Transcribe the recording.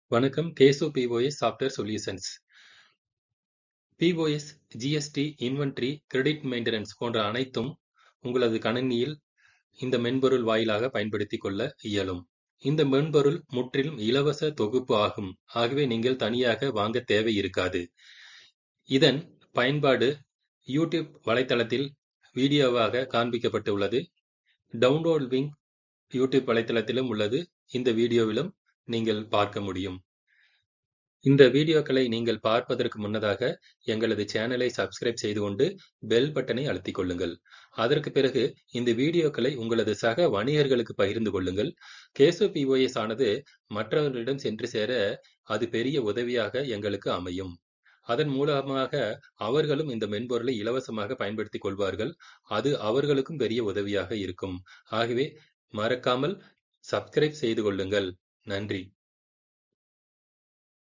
வணக்கம். கேசு POS software solutions. POS, GST, inventory, credit maintenance போன்ற அனைத்தும் உங்களது கணினியில் இந்த மென்பொருள் வாயிலாக பயன்படுத்திக் கொள்ள இயலும். இந்த மென்பொருள் முற்றிலும் இலவச தொகுப்பு ஆகும். ஆகவே நீங்கள் தனியாக வாங்க தேவை இருக்காது. இதன் பயன்பாடு யூடியூப் வலைத்தளத்தில் வீடியோவாக காண்பிக்கப்பட்டுள்ளது. டவுன்லோட் லிங்க் யூடியூப் வலைத்தளத்திலும் உள்ளது. இந்த வீடியோவிலும் நீங்கள் பார்க்க முடியும். இந்த வீடியோக்களை நீங்கள் பார்ப்பதற்கு முன்னதாக எங்களது சேனலை சப்ஸ்கிரைப் செய்து கொண்டு பெல் பட்டனை அழுத்திக் கொள்ளுங்கள். அதற்கு பிறகு இந்த வீடியோக்களை உங்களது சக வணிகர்களுக்கு பகிர்ந்து கொள்ளுங்கள். கேசு பிஓஎஸ் ஆனது மற்றவர்களிடம் சென்று சேர அது பெரிய உதவியாக எங்களுக்கு அமையும். அதன் மூலமாக அவர்களும் இந்த மென்பொருளை இலவசமாக பயன்படுத்திக் கொள்வார்கள். அது அவர்களுக்கும் பெரிய உதவியாக இருக்கும். ஆகவே மறக்காமல் சப்ஸ்கிரைப் செய்து கொள்ளுங்கள். நன்றி.